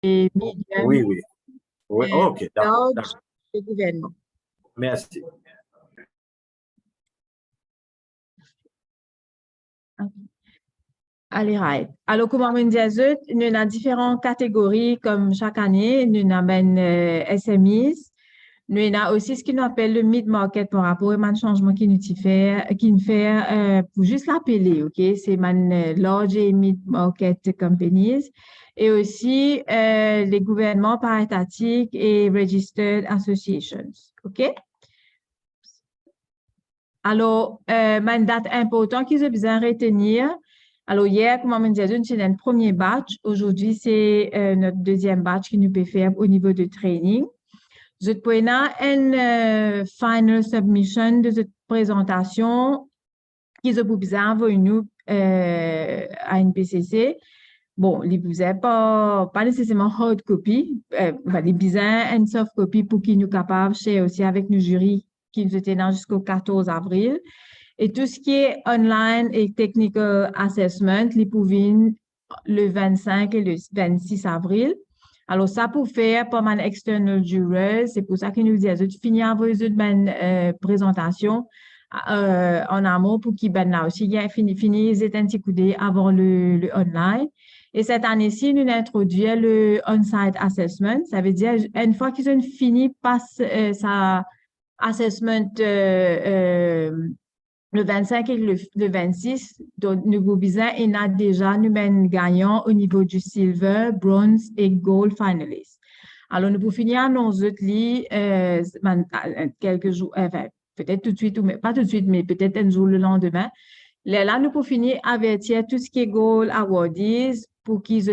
Et medium Oui, oui. Oui, et OK, d'accord, large d'accord. et gouvernement. Merci. Allez, right. Alors, comme on dit, nous avons différentes catégories comme chaque année. Nous avons SMEs. Nous avons aussi ce qu'on appelle le mid-market par rapport au changement qui nous fait pour juste l'appeler, OK? C'est large et mid-market companies. Et aussi les gouvernements parétatiques et registered associations, OK? Alors, une date importante qu'ils ont besoin de retenir. Alors, hier, comme on dit, c'est notre premier batch. Aujourd'hui, c'est notre deuxième batch qui nous peut faire au niveau de training. Je te prends une final submission de cette présentation qu'ils ont besoin envoyer nous à une PCC. Bon, ils besoin pas nécessairement hard copy, ils besoin une soft copy pour qu'ils nous capables de aussi avec nos jurys qui nous étaient là jusqu'au 14 avril. Et tout ce qui est online et technical assessment, les pouvines le 25 et le 26 avril. Alors, ça pour faire pas mal external jurors, c'est pour ça que nous disons, tu finis à vos présentation en amont pour qu'ils ben là aussi, fini, ils étaient un petit coup avant le online. Et cette année-ci, nous introduisons le on-site assessment. Ça veut dire, une fois qu'ils ont fini par sa assessment le 25 et le 26, donc nous vous disons, il a déjà nous mène gagnant au niveau du silver, bronze et gold finalist. Alors, nous pouvons finir nos autres lits quelques jours, enfin, peut-être tout de suite, ou pas tout de suite, mais peut-être un jour le lendemain. Là, nous pouvons finir avertir tout ce qui est gold awardees pour qu'ils se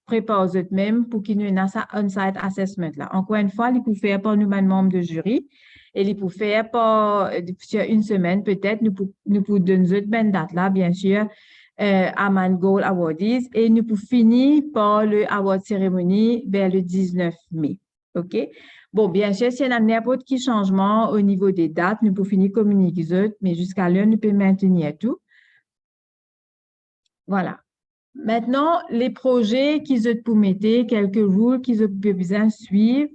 préparent eux-mêmes, pour qu'ils aient un on-site assessment là. Encore une fois, ils peuvent faire par nous-mêmes membres de jury. Et ils peuvent faire sur une semaine, peut-être, nous pouvons donner une date là, bien sûr, à Man Gold Awardees. Et nous pouvons finir par le award cérémonie vers le 19 mai. OK? Bon, bien sûr, s'il y a n'importe quel changement au niveau des dates, nous pouvons finir communiquer les autres, mais jusqu'à là, nous pouvons maintenir tout. Voilà. Maintenant, les projets qu'ils ont pour mettre, quelques règles qu'ils ont besoin de suivre,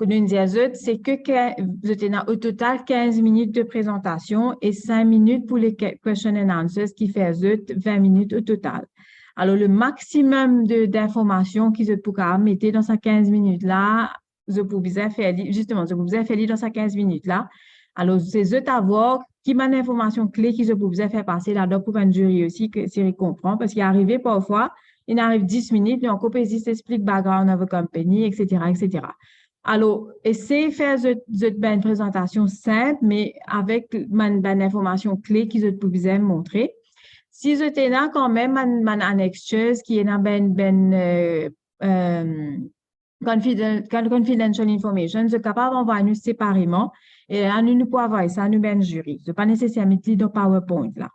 c'est que vous avez au total 15 minutes de présentation et 5 minutes pour les question and answers qui fait 20 minutes au total. Alors, le maximum d'informations qu'ils ont pour mettre dans ces 15 minutes-là, vous pouvez faire, justement, vous pouvez faire dans ces 15 minutes-là. Alors, c'est eux à voir qui m'a l'information clé qu'ils ont faire passer là-dedans pour un jury aussi, que Siri comprend, parce qu'il est arrivé parfois, il arrive 10 minutes, et on coupe et s'explique background of a company, etc., etc. Alors, essayez de faire une présentation simple, mais avec une information clé qu'ils vous besoin montrer. Si vous êtes là quand même une annexe qui est confidential information, vous êtes capable d'envoyer nous séparément et là, nous pouvons avoir ça, nous ben jury. Ce n'est pas nécessairement dans PowerPoint là.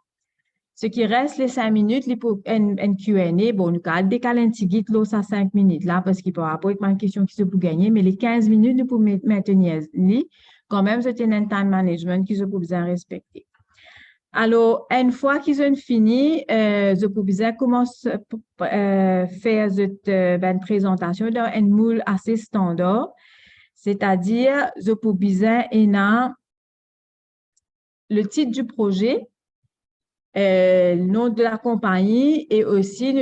Ce qui reste, les 5 minutes, les pour un Q&A, bon, nous allons décaler un petit guide là, ça 5 minutes là, parce qu'il peut y avoir une question qui se peut gagner, mais les 15 minutes, nous pouvons maintenir les, quand même, c'est un time management qui se peut bien respecter. Alors, une fois qu'ils ont fini, je peux bien commencer à faire une présentation dans un moule assez standard, c'est-à-dire, je peux bien le titre du projet, le nom de la compagnie et aussi nous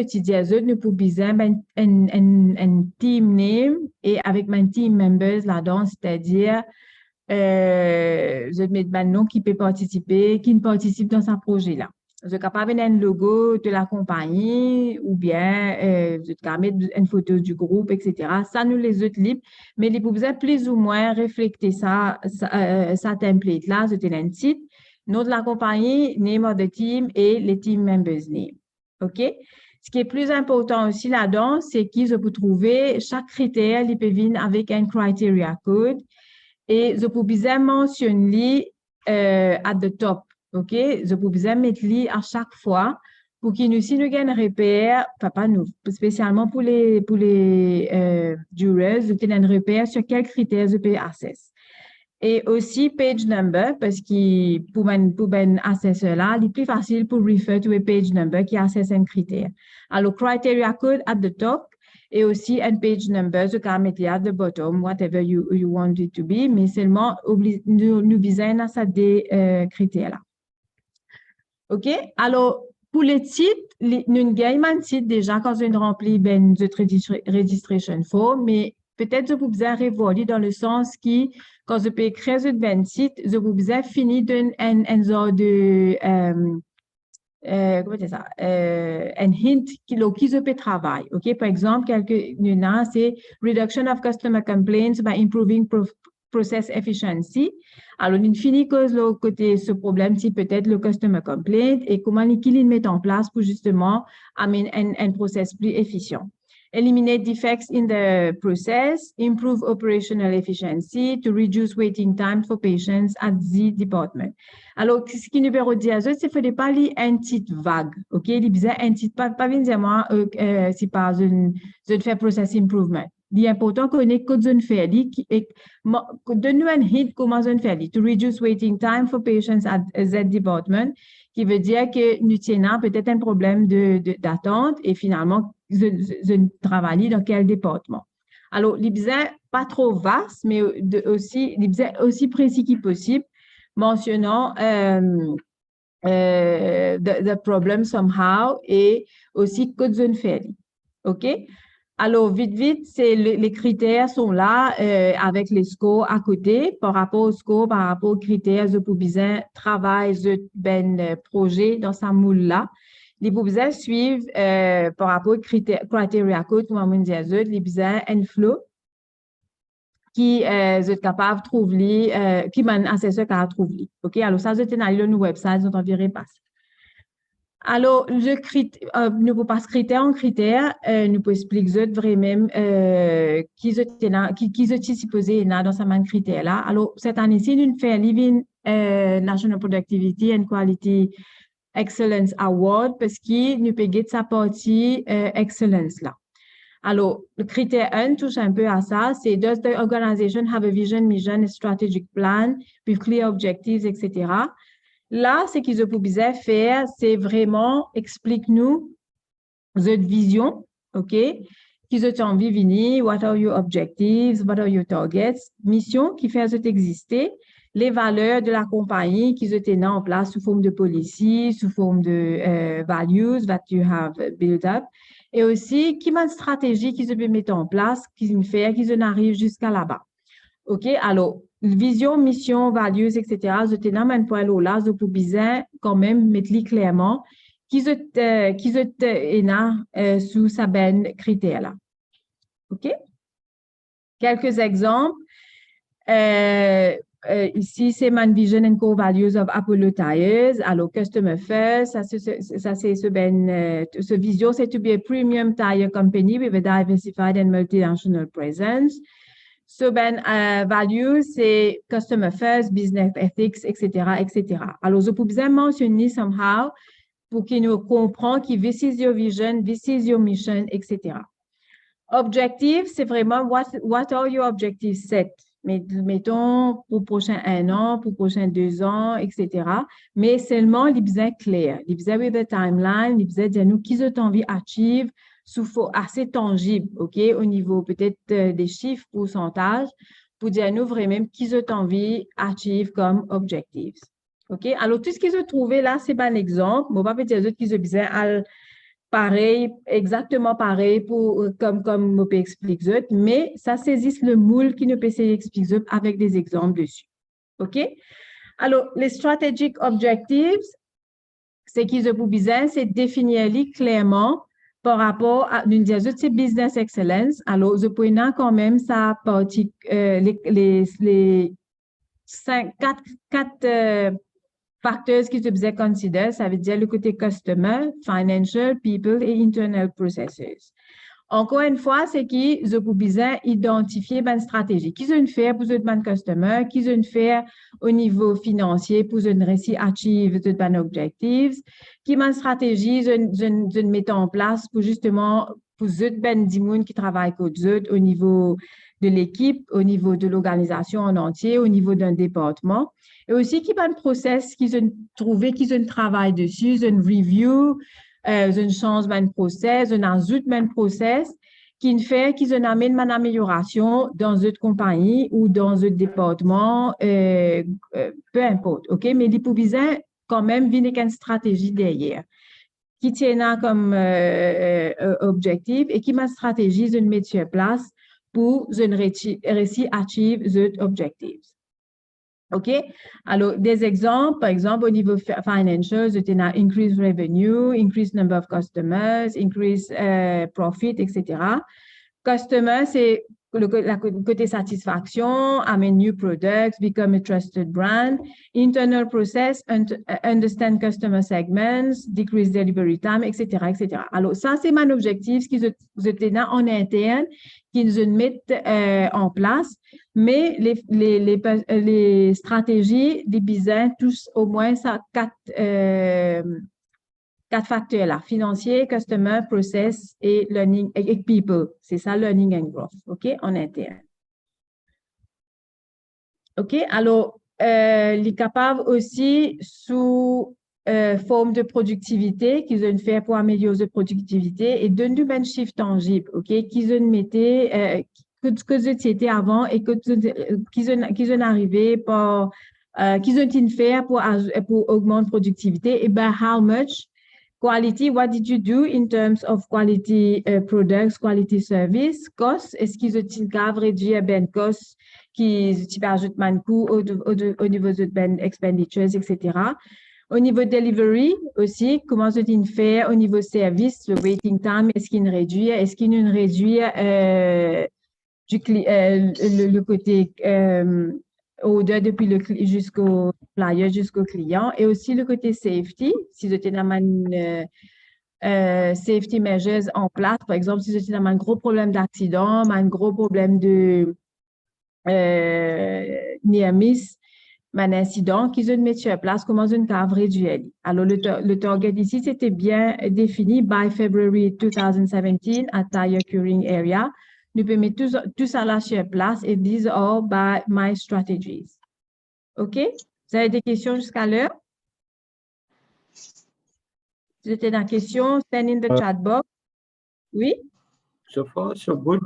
nous pouvons besoin un team name et avec un team members là-dedans, c'est-à-dire je mets un nom qui peut participer, qui ne participe dans ce projet-là. Je capable un logo de la compagnie ou bien je capable mettre une photo du groupe, etc. Ça nous les autres libres, mais les pouvez plus ou moins refléter ça template-là, c'était un titre nom de la compagnie, name of the team et les team members name. OK? Ce qui est plus important aussi là-dedans, c'est qu'ils peuvent trouver chaque critère, ils peuvent venir avec un criteria code et je peux bien mentionner at the top. OK? Je peux bien mettre lui à chaque fois pour qu'ils nous, si nous gagnent repère, pas nous, spécialement pour les jurors, nous avons un repère sur quels critères je peux access. Et aussi page number, parce que pour un assesseur là, il est plus facile pour refer to a page number qui assesse un critère. Alors, criteria code at the top et aussi un page number, ce qu'on met at the bottom, whatever you want it to be, mais seulement nous visons à ça des critères là. OK? Alors, pour les titres, nous gagnons un titre déjà quand on remplit ben, notre registration form, mais peut-être je vous besoin revoir dans le sens qui, quand je peux créer ce ben titre, je vous besoin finir un genre de, comment dire ça, un hint qui je peux travailler. OK? Par exemple, c'est reduction of customer complaints by improving process efficiency. Alors, une finie cause le côté ce problème, c'est peut-être le customer complaint et comment il met en place pour justement amener un process plus efficient. Eliminate defects in the process, improve operational efficiency to reduce waiting time for patients at the department. Alors, ce qui nous permet de dire, c'est qu'il ne faut pas lire un titre vague, OK? Il y a un titre, pas évidemment, si par une fait process improvement. Il est important qu'on ait code zone fairly, donne-nous un hint comment zone fairly, to reduce waiting time for patients at that department, qui veut dire que nous tenons peut-être un problème d'attente et finalement, je travaille dans quel département. Alors, l'IBSA, pas trop vaste, mais l'IBSA aussi précis que possible, mentionnant the problem somehow et aussi code zone fairly. OK? Alors, vite, les critères sont là avec les scores à côté par rapport aux scores, par rapport aux critères de Poubizin, travail, de ben projet dans sa moule-là. Les Poubizin suivent par rapport aux critères, criteria code, comme on dit, les Poubizin and flow qui est capable de trouver, qui m'a un assesseur qui a trouvé. OK? Alors, ça, je t'ai allé sur nos websites, on t'enverrai pas. Alors, nous vous passe critère en critère, nous pouvons expliquer vraiment qui est supposé dans sa main critère là. Alors, cette année-ci, nous fait Living National Productivity and Quality Excellence Award parce qu'il nous peut gagner sa partie excellence là. Alors, le critère 1 touche un peu à ça, c'est does the organization have a vision, mission, a strategic plan with clear objectives, etc. Là, ce qu'ils ont besoin faire, c'est vraiment explique-nous votre vision, OK? Qu'ils ont envie de venir, what are your objectives, what are your targets, mission qui fait exister, les valeurs de la compagnie qu'ils ont en place sous forme de policy, sous forme de values that you have built up, et aussi qui m'a une stratégie qu'ils ont mettre en place, qu'ils fait, qu'ils en arrivent jusqu'à là-bas. OK? Alors, vision, mission, values, etc. Je t'ai dans un point là, je peux bien quand même mettre clairement qui est sous sa ben critère là. OK? Quelques exemples. Ici, c'est Man Vision and Core Values of Apollo Tires. Alors, Customer First, ça c'est ce vision, c'est to be a premium tire company with a diversified and multinational presence. So, values, c'est customer first, business ethics, etc., etc. Alors, je peux bien mentionner somehow pour qu'ils nous comprennent que this is your vision, this is your mission, etc. Objective, c'est vraiment what are your objectives set? Mettons pour prochain 1 an, pour prochain 2 ans, etc. Mais seulement les besoins clairs. Les besoins with the timeline, les besoins de nous qui ont envie d'achieve assez tangible, OK, au niveau peut-être des chiffres, pourcentages, pour dire nous vraiment qu'ils ont envie d'achieve comme objectives. OK, alors tout ce qu'ils ont trouvé là, c'est pas un exemple. On va pas dire qu'ils ont besoin pareil, exactement pareil comme on peut expliquer, mais ça saisit le moule qui nous peut expliquer avec des exemples dessus. OK? Alors, les strategic objectives, c'est qu'ils ont besoin, c'est définir quatre par rapport à une diazoute, c'est business excellence. Alors, je peux quand même ça partie, les quatre facteurs qui se besoin considérer, ça veut dire le côté customer, financial, people et internal processes. Encore une fois, c'est qu'ils ont besoin d'identifier une stratégie. Qu'ils ont fait pour une customer, qu'ils ont fait au niveau financier pour une réussite achieve de objectives, qui une stratégie de mettre en place pour justement pour une dimoun qui travaille au niveau de l'équipe, au niveau de l'organisation en entier, au niveau d'un département. Et aussi, qui va un process qu'ils ont trouvé, qu'ils ont travaillé dessus, une review, une change d'un process, un ajout d'un process, qui fait qu'ils ont amené une amélioration dans une compagnie ou dans un département, peu importe, OK? Mais il faut bien quand même venir avec une stratégie derrière qui tient comme objectif et qui m'a stratégie une mettre sur place pour une réussir à achieve cet objectif. OK? Alors, des exemples, par exemple, au niveau financial, tu as increase revenue, increase number of customers, increase profit, etc. Customer, c'est le côté satisfaction, amène new products, become a trusted brand. Internal process, understand customer segments, decrease delivery time, etc., etc. Alors, ça, c'est mon objectif, ce qu'ils ont en interne, qu'ils mettent en place. Mais les stratégies des business, tous au moins ça, quatre facteurs là, financier, customer, process et learning et people. C'est ça, learning and growth, OK, en interne. OK, alors, il est capable aussi sous forme de productivité qu'ils ont fait pour améliorer la productivité et donner un chiffre tangible, OK, qu'ils ont mis que c'était avant et qu'ils ont arrivé par qu'ils ont fait pour augmenter la productivité et ben how much quality, what did you do in terms of quality products, quality service, cost, est-ce qu'ils ont réduit ben cost qui ajoutent un coût au niveau de ben expenditures, etc. Au niveau delivery aussi, comment se fait au niveau service, le waiting time, est-ce qu'il réduit, le côté order depuis jusqu'au flyer, jusqu'au client, et aussi le côté safety, si vous êtes dans safety measures en place, par exemple, si vous êtes dans un gros problème d'accident, un gros problème de near miss, un incident qu'ils ont mis sur place, comment une cave réduire. Alors, le target ici, c'était bien défini by February 2017 at tire curing area. Nous pouvons mettre tout ça là sur place et these are by my strategies. OK? Vous avez des questions jusqu'à l'heure? Si vous avez des questions, send in the chat box. Oui? So far, so good.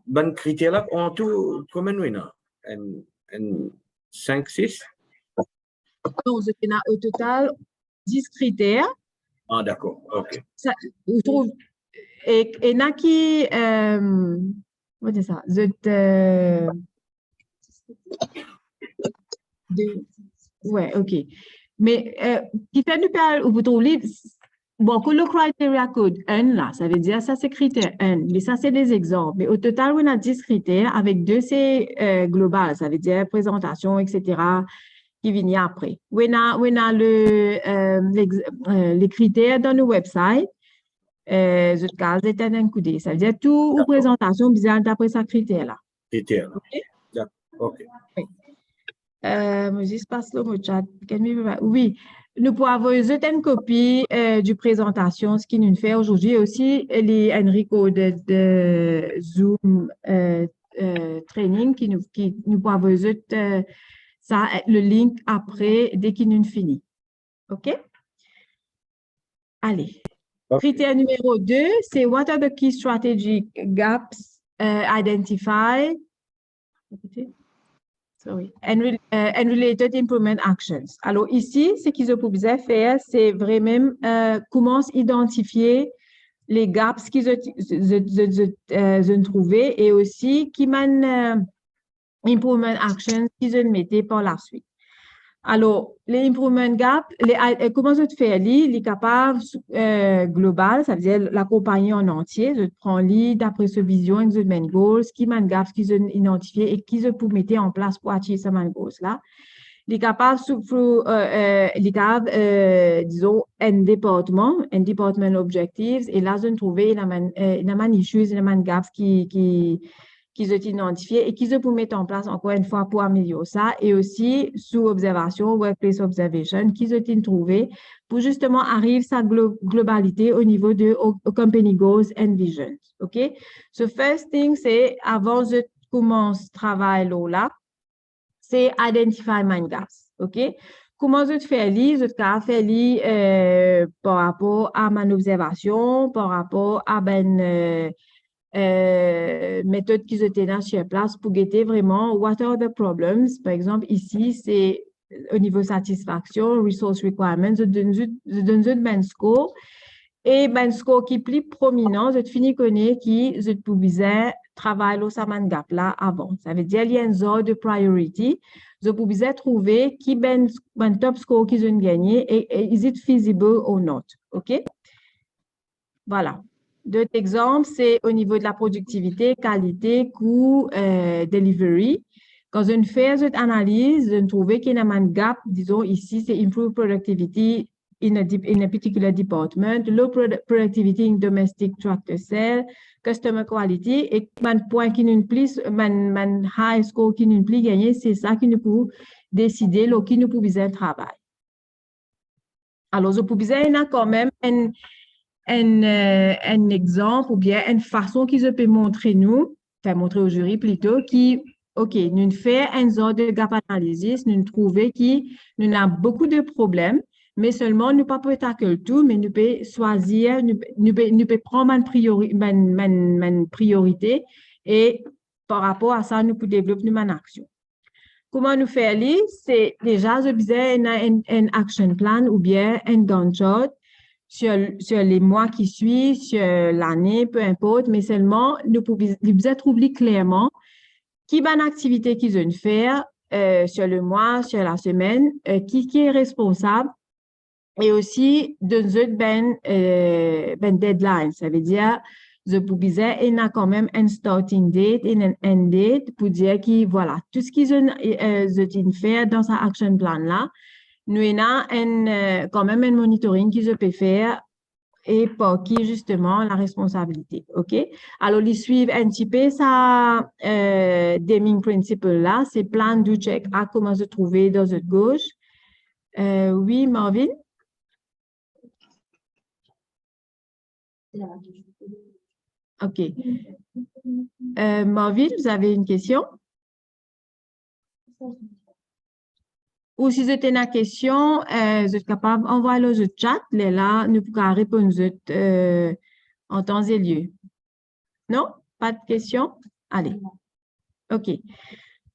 Ben critère là, en tout, combien de temps? En 5, 6? Non, c'était au total 10 critères. Ah, d'accord, OK. Ça, je trouve, et il y en a qui, comment dire ça? Ouais, OK. Mais, qui fait nous parler, vous trouvez, bon, que le criteria code 1, là, ça veut dire, ça c'est critère 1, mais ça c'est des exemples. Mais au total, on a 10 critères avec 2 c'est global, ça veut dire présentation, etc., qui viennent après. On a les critères dans le website. Je case est un coup d'œil. Ça veut dire tout ou présentation bizarre d'après sa critère-là. Critère. OK. Oui. Je passe le mot chat. Oui, nous pouvons avoir une copie du présentation, ce qui nous fait aujourd'hui aussi, Enrico de Zoom training qui nous peut avoir ça, le link après, dès qu'il nous finit. OK? Allez. Okay. Critère numéro 2, c'est what are the key strategic gaps identified? Sorry. And related improvement actions. Alors ici, ce qu'ils ont besoin faire, c'est vraiment comment identifier les gaps qu'ils ont trouvés et aussi qui mènent improvement actions qu'ils ont mis par la suite. Alors, les improvement gaps, comment ça te fait? Les capables global, ça veut dire la compagnie en entier, je prends d'après ce vision, examen goals, qui man gaps qu'ils ont identifié et qu'ils ont mettre en place pour atteindre ce man goals là. Les capables, disons, un department objectives, et là, je trouve, il y a man issues, il y a man gaps qui qu'ils ont identifié et qu'ils ont pour mettre en place encore une fois pour améliorer ça et aussi sous observation, workplace observation, qu'ils ont trouvé pour justement arriver à sa globalité au niveau de company goals and visions. OK? So first thing, c'est avant de commencer le travail là, c'est identify mind gaps. OK? Comment je fais lire? Je fais par rapport à mon observation, par rapport à méthode qu'ils étaient sur place pour guetter vraiment what are the problems. Par exemple, ici, c'est au niveau satisfaction, resource requirements, je donne un score. Et un score qui est plus prominent, je finis connaître qui je pouvais travailler au Saman Gap là avant. Ça veut dire qu'il y a une zone de priority. Je pouvais trouver qui ben top score qu'ils ont gagné et is it feasible or not. OK? Voilà. D'autres exemples, c'est au niveau de la productivité, qualité, coût, delivery. Quand on fait cette analyse, on trouve qu'il y a un gap, disons ici, c'est improve productivity in a particular department, low productivity in domestic tractor sale, customer quality, et un point qui nous plus, un high score qui nous plus gagné, c'est ça qui nous peut décider, qui nous peut besoin de travail. Alors, je peux besoin, il y a quand même un exemple ou bien une façon qu'ils peuvent montrer nous, enfin montrer au jury plutôt, qui, OK, nous faisons une sorte de gap analysis, nous trouvons que nous avons beaucoup de problèmes, mais seulement nous ne pouvons pas tackle tout, mais nous pouvons choisir, nous pouvons prendre une priorité et par rapport à ça, nous pouvons développer une action. Comment nous faire lire? C'est déjà, je disais, un action plan ou bien un Gantt chart sur les mois qui suivent, sur l'année, peu importe, mais seulement nous pouvons trouver clairement qui est activité qu'ils ont faire sur le mois, sur la semaine, qui est responsable et aussi de deadline. Ça veut dire, je pouvais, il y a quand même un starting date et un end date pour dire que voilà, tout ce qu'ils ont fait dans sa action plan là, nous avons quand même un monitoring qu'ils peuvent faire et pour qui justement la responsabilité. OK? Alors, ils suivent un petit peu ça, Deming Principle là, c'est plan de check à comment se trouver dans votre gauche. Oui, Marvin? OK. Marvin, vous avez une question? Ou si vous avez une question, vous êtes capable d'envoyer le chat. Là, nous pouvons répondre en temps et lieu. Non? Pas de questions? Allez. OK.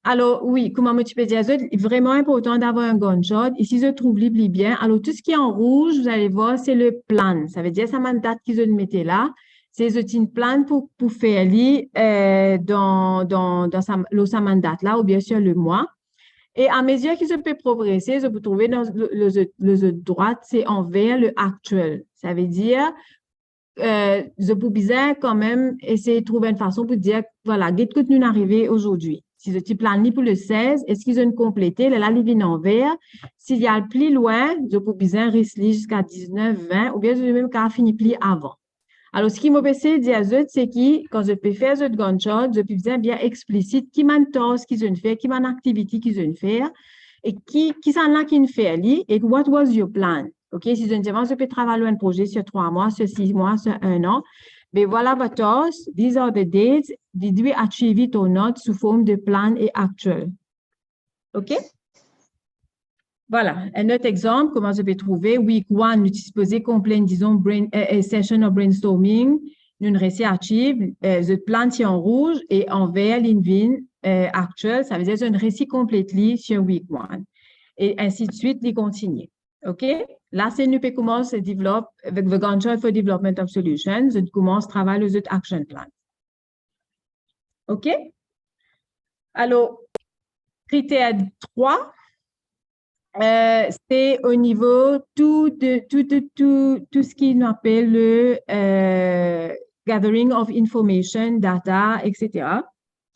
Alors, oui, comme je peux dire, c'est vraiment important d'avoir un Gantt chart. Ici, je trouve bien. Alors, tout ce qui est en rouge, vous allez voir, c'est le plan. Ça veut dire, ça m'a date qu'ils ont mis là. C'est une plan pour faire dans sa mandat là, ou bien sûr le mois. Et à mesure qu'ils peuvent progresser, je peux trouver dans le droite, c'est envers le actuel. Ça veut dire, je peux bien quand même essayer de trouver une façon pour dire, voilà, qu'est-ce que nous arrivé aujourd'hui. Si je planifié pour le 16, est-ce qu'ils ont complété, là, ils viennent en vert. S'il y a plus loin, je peux bien rester jusqu'à 19, 20, ou bien je vais même qu'à finir plus avant. Alors, ce qui m'a essayé de dire, c'est que quand je peux faire ce Gantt chart, je peux bien explicite qui m'a tâche qu'ils ont fait, qui m'a activité qu'ils ont fait, et qui s'en là qui fait, et what was your plan? OK, si je peux travailler un projet sur 3 mois, sur 6 mois, sur 1 an, mais voilà votre tâche, these are the dates, did we achieve it or not, sous forme de plan et actuel. OK? Voilà, un autre exemple, comment je peux trouver, week 1, nous disposons complet, disons, session of brainstorming, nous récit achieve, le plan est en rouge et en vert, l'invin actuel, ça veut dire un récit complet sur week 1. Et ainsi de suite, il continue. OK? Là, c'est nous peut commencer à développer, avec le Gantt chart for Development of Solutions, nous commence à travailler sur action plan. OK? Alors, critère 3, c'est au niveau tout ce qu'on appelle le gathering of information, data, etc.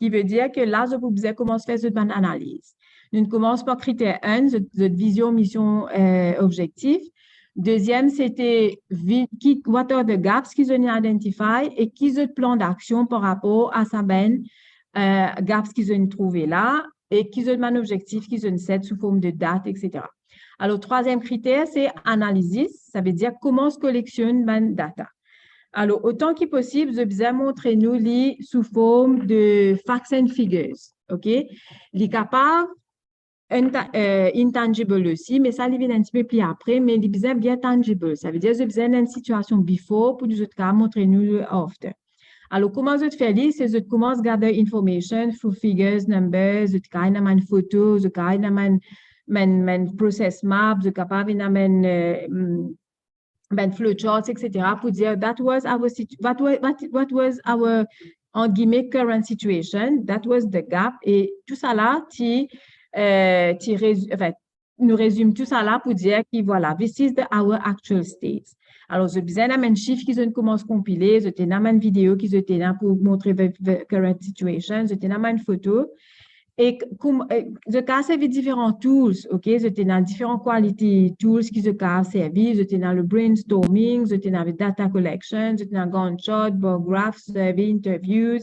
Qui veut dire que là, je vous ai commencé à faire cette analyse. Nous commençons par critère 1, cette vision, mission, objectif. Deuxième, c'était what are the gaps qu'ils ont identifiés et qui ont plan d'action par rapport à sa gaps qu'ils ont trouvé là et qu'ils ont un objectif qu'ils ont set sous forme de date, etc. Alors, troisième critère, c'est analysis. Ça veut dire comment se collectionne ma data. Alors, autant que possible, je vais montrer nous les sous forme de facts and figures. OK? Les capables, intangible aussi, mais ça, il vient un petit peu plus après, mais les besoins bien tangible. Ça veut dire que je besoin d'une situation before pour nous autres cas montrer nous after. Alors, comment je fais ça? C'est que je commence à garder information through figures, numbers, je cas une photo, je cas une process map, je capable une flowcharts, etc. pour dire that was our what was our en guillemets current situation, that was the gap et tout ça là nous résume tout ça là pour dire que voilà, this is our actual state. Alors, je besoin d'un chiffre qui sont commence à compiler, je t'ai une vidéo qui était là pour montrer the current situation, je t'ai une photo. Et comme je peux servir différents tools, ok? Je t'ai dans différentes qualités tools qui se peuvent servir. Je t'ai dans le brainstorming, je t'ai dans le data collection, je t'ai dans Gantt chart, bar graphs, survey, interviews,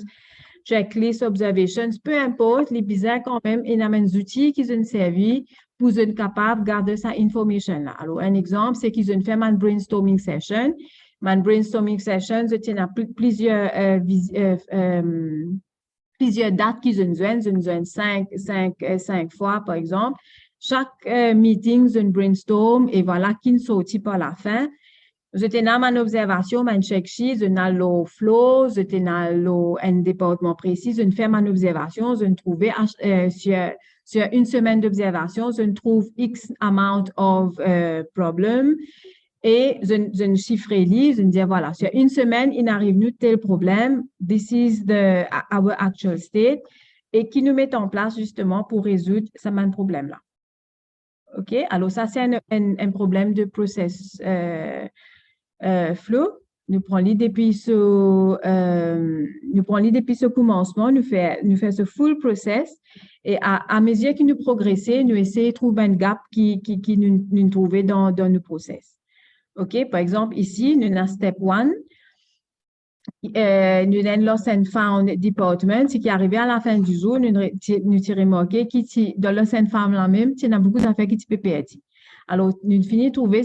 checklist, observations, peu importe, les bizarres quand même, il y a des outils qui sont servis pour être capable de garder cette information-là. Alors, un exemple, c'est qu'ils ont fait une brainstorming session. Une brainstorming session, je t'ai dans plusieurs dates qu'ils ont besoin, cinq fois, par exemple. Chaque meeting, c'est une brainstorm et voilà qui ne sortit par la fin. J'étais dans mon observation, mon check sheet, je dans le flow, j'étais dans un département précis, je fais mon observation, je trouve sur une semaine d'observation, je trouve X amount of problem et je chiffre les, je dis voilà, sur une semaine, il arrive nous tel problème, this is our actual state, et qui nous met en place justement pour résoudre ce même problème-là. OK? Alors, ça, c'est un problème de process flow. Nous prenons l'idée depuis ce commencement, nous fait ce full process et à mesure que nous progressons, nous essayons de trouver un gap qui nous trouve dans nos process. OK? Par exemple, ici, nous avons step 1. Nous avons Lost and Found Department, ce qui est arrivé à la fin du jour, nous avons remarqué que dans Lost and Found là-même, il y a beaucoup d'affaires qui sont perdues. Alors, nous finissons de trouver,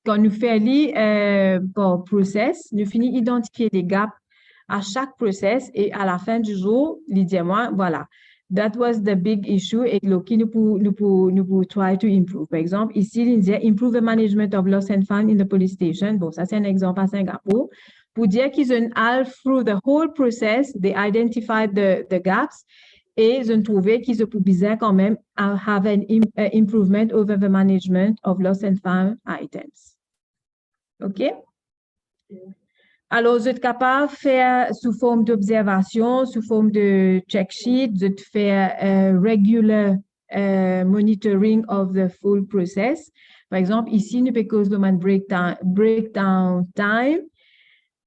quand nous faisons par process, nous finissons d'identifier les gaps à chaque process et à la fin du jour, nous disons, voilà, that was the big issue et nous pouvons try to improve. Par exemple, ici, il dit improve the management of lost and found in the police station. Bon, ça, c'est un exemple à Singapour. Pour dire qu'ils ont all through the whole process, they identified the gaps et ils ont trouvé qu'ils ont besoin quand même have an improvement over the management of lost and found items. OK? Alors, vous êtes capable de faire sous forme d'observation, sous forme de check sheet, de faire regular monitoring of the full process. Par exemple, ici, nous pouvons cause de breakdown time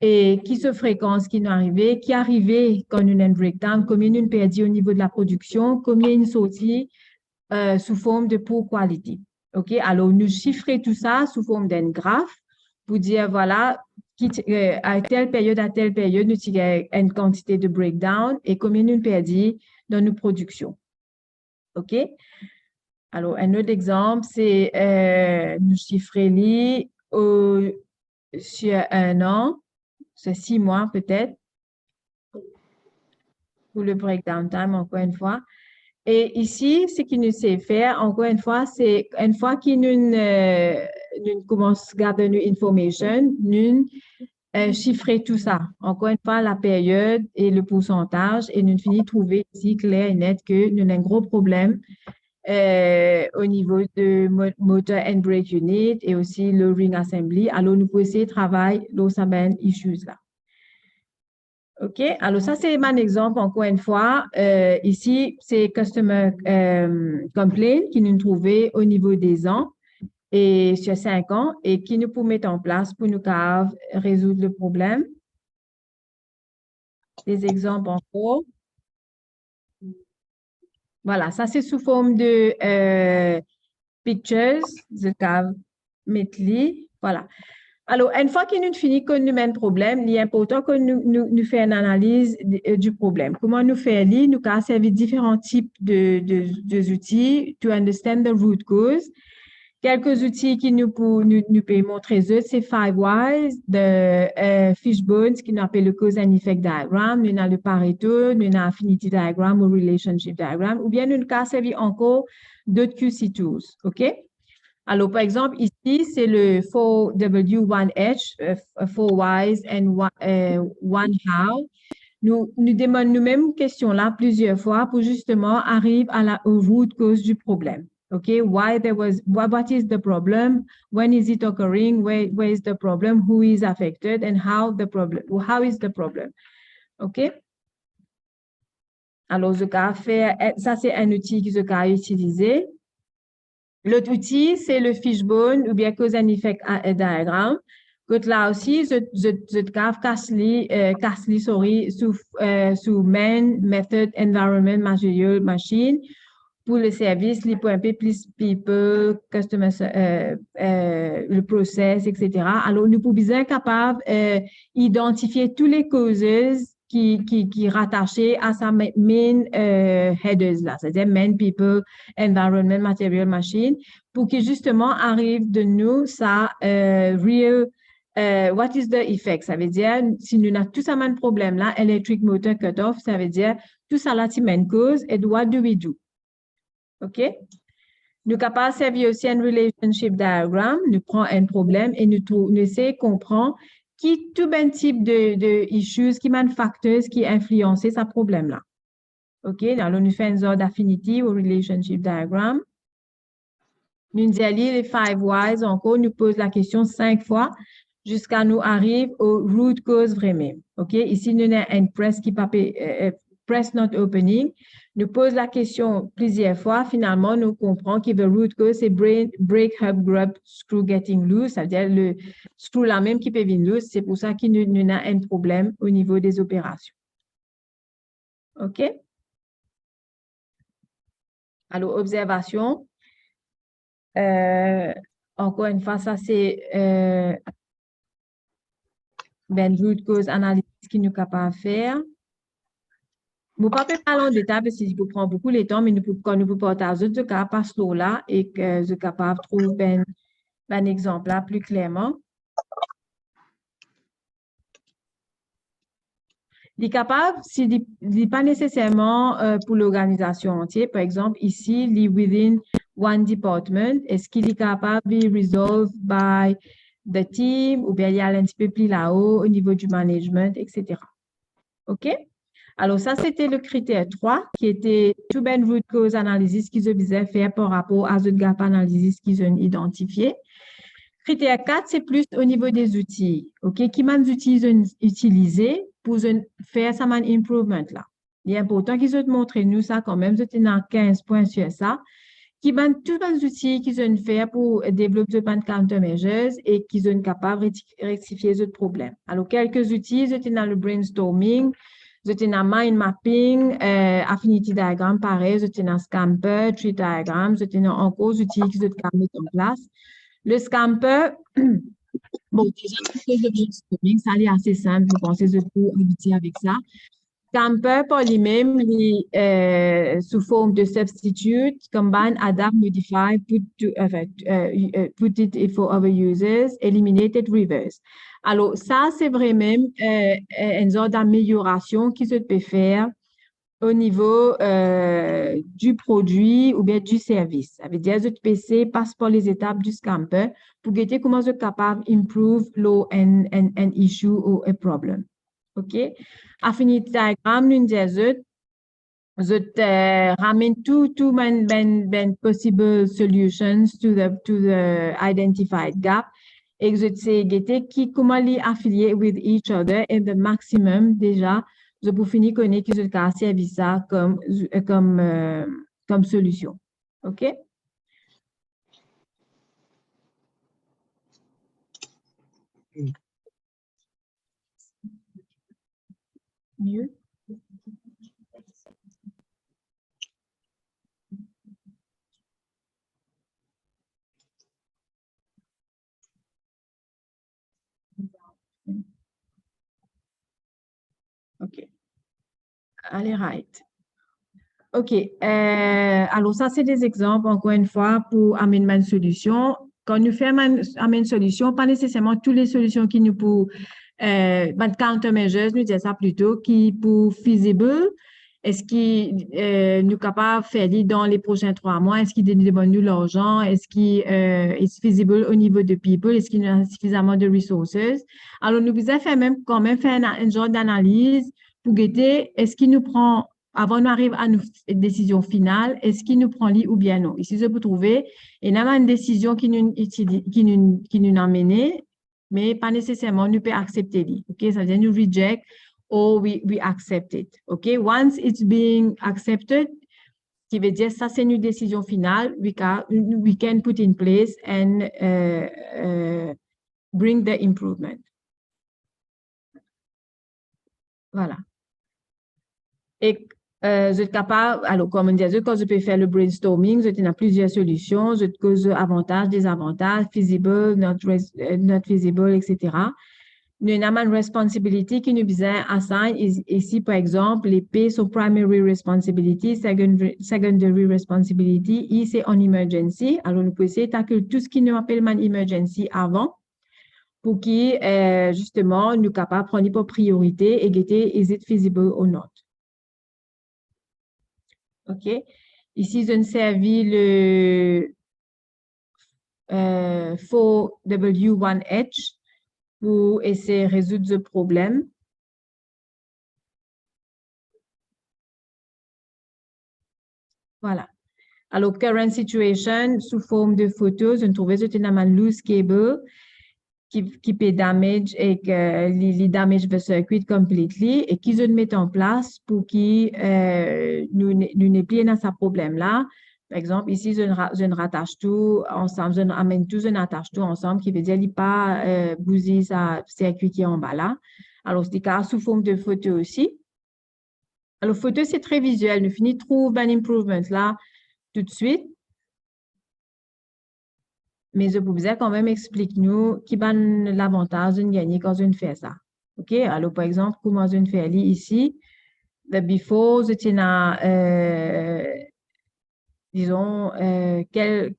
et qui se fréquence qui nous arrivait, qui arrivait quand nous avons un breakdown, combien nous perdu au niveau de la production, combien une sortie sous forme de poor quality. OK? Alors, nous chiffrons tout ça sous forme d'un graphe pour dire, voilà, à telle période, nous avons une quantité de breakdown et combien nous perdu dans nos productions. OK? Alors, un autre exemple, c'est nous chiffrer sur un an, sur 6 mois peut-être, pour le breakdown time, encore une fois. Et ici, ce qu'il nous sait faire, encore une fois, c'est une fois qu'il nous commence à garder nos information, nous chiffrer tout ça. Encore une fois, la période et le pourcentage, et nous finissons de trouver ici clair et net que nous avons un gros problème au niveau de motor and brake unit et aussi le ring assembly. Alors, nous pouvons essayer de travailler dans ces issues là. OK, alors ça, c'est mon exemple, encore une fois. Ici, c'est Customer Complaint qui nous trouvait au niveau des ans et sur 5 ans et qui nous peut mettre en place pour nous résoudre le problème. Des exemples encore. Voilà, ça, c'est sous forme de pictures, je vais mettre les. Voilà. Alors, une fois que nous finissons qu'on nous met un problème, il est important que nous fassions une analyse du problème. Comment nous faisons? Nous avons servi différents types d'outils to understand the root cause. Quelques outils qui nous peuvent montrer c'est Five Whys, de Fishbones, qui nous appelle le cause and effect diagram, nous avons le Pareto, nous avons affinity diagram ou relationship diagram, ou bien nous avons servi encore d'autres QC tools, OK? Alors, par exemple, ici, c'est le 4W1H, 4Ys and 1How. Nous demandons nous-mêmes question là plusieurs fois pour justement arriver au root cause du problème. Okay, what is the problem? When is it occurring? Where is the problem? Who is affected? And how is the problem? OK? Alors, ça, c'est un outil que je vais utiliser. L'autre outil, c'est le Fishbone ou bien cause and effect diagram. Là aussi, je casse sous main, method, environment, material, machine. Pour le service, les points plus people, customer, le process, etc. Alors, nous pouvons bien capable d'identifier toutes les causes qui rattachées à sa main headers là, c'est-à-dire main people, environment, material, machine, pour que justement arrive de nous ça real what is the effect? Ça veut dire, si nous avons tout ça un problème là, electric motor cut-off, ça veut dire tout ça là, c'est une cause, et what do we do? OK? Nous sommes capables de servir aussi un relationship diagram. Nous prenons un problème et nous essayons de comprendre tout un type de issues, qui sont facteurs qui influencent ce problème-là. OK? Alors, nous faisons une sorte d'affinity ou relationship diagram. Nous allons les 5 whys encore, nous posons la question 5 fois jusqu'à nous arriver au root cause vraiment. OK? Ici, nous avons un press qui press not opening. Nous pose la question plusieurs fois. Finalement, nous comprenons que le root cause, c'est break hub grub screw getting loose, c'est-à-dire le screw là même qui peut venir loose. C'est pour ça que nous avons un problème au niveau des opérations. OK? Alors, observation. Encore une fois, ça c'est root cause analyse qui nous capable de faire. Vous ne pouvez pas parler en détail parce qu'il vous prend beaucoup de temps, mais quand nous pouvons partager ce cas par là et que je suis capable de trouver un exemple là plus clairement. Il est capable, s'il n'est pas nécessairement pour l'organisation entière, par exemple, ici, il est within one department, est-ce qu'il est capable de resolve by the team ou bien il y a un petit peu plus là-haut au niveau du management, etc. OK? Alors, ça, c'était le critère 3 qui était tout ben root cause analysis qu'ils devaient faire par rapport à ce gap analysis qu'ils ont identifié. Critère 4, c'est plus au niveau des outils. OK? Qui m'ont utilisé pour faire ça man improvement là. Il est important qu'ils ont montré nous ça quand même. J'étais dans 15 points sur ça. Qui m'ont tous les outils qu'ils ont fait pour développer des countermeasures et qu'ils sont capables de rectifier ce problème. Alors, quelques outils, j'étais dans le brainstorming, j'étais dans mind mapping, affinity diagram, pareil, j'étais dans Scamper, tree diagram, j'étais dans encore des outils qu'ils ont mettre en place. Le Scamper, bon, déjà, le brainstorming, ça est assez simple, je pense que je peux habiter avec ça. Scamper par lui-même, sous forme de substitute, combine, adapt, modify, put it for other users, eliminated, reverse. Alors, ça, c'est vraiment une sorte d'amélioration qui se peut faire au niveau du produit ou bien du service. Ça veut dire que le PC passe par les étapes du Scamper pour guetter comment je suis capable d'improve an issue ou a problem. OK? Affinity diagram, nous disons, je ramène tout possible solutions to the identified gap et je sais guetter comment les affilier with each other et the maximum déjà, je peux finir connaître que je vais servir ça comme solution. OK? Mieux? Allez, right. OK. Alors, ça, c'est des exemples, encore une fois, pour amener une solution. Quand nous faisons amener une solution, pas nécessairement toutes les solutions qui nous pour countermeasures, nous disons ça plutôt, qui pour feasible, est-ce qu'il nous capable de faire dans les prochains 3 mois, est-ce qu'il demande nous l'argent, est-ce qu'il est feasible au niveau de people, est-ce qu'il y a suffisamment de ressources. Alors, nous devons faire même quand même faire un genre d'analyse pour guetter, est-ce qu'il nous prend avant d'arriver à une décision finale, est-ce qu'il nous prend lit ou bien non? Ici, je peux trouver, il y a une décision qui nous a mené, mais pas nécessairement nous peut accepter lit. OK? Ça veut dire nous reject or we accept it. OK? Once it's being accepted, qui veut dire ça c'est une décision finale, we can put in place and bring the improvement. Voilà. Et je suis capable, alors comme on dit, quand je peux faire le brainstorming, je tenais plusieurs solutions, je cause avantages, désavantages, feasible, not feasible, etc. Nous avons une responsibility qui nous vient assign ici, par exemple, les P sont primary responsibility, secondary responsibility, I c'est en emergency. Alors, nous pouvons essayer de tout ce qui nous appelle une emergency avant pour qui, justement, nous sommes capables de prendre pour priorité et guetter, is it feasible or not? OK. Ici, je ne servis le 4W1H pour essayer de résoudre ce problème. Voilà. Alors, current situation, sous forme de photos, je trouve que c'est une loose cable qui peut damage et que les damage the circuit completely et qui se mettent en place pour qui nous n'est plus dans ce problème-là. Par exemple, ici, je rattache tout ensemble, je amène tout, je attache tout ensemble, qui veut dire qu'il n'y a pas bousiller sa circuit qui est en bas là. Alors, c'est cas sous forme de photo aussi. Alors, photo, c'est très visuel. Nous finissons trouver un improvement là tout de suite. Mais je vous quand même explique-nous qui va l'avantage de gagner quand on fait ça. OK? Alors, par exemple, comment on fait ici, the before, je tiens disons,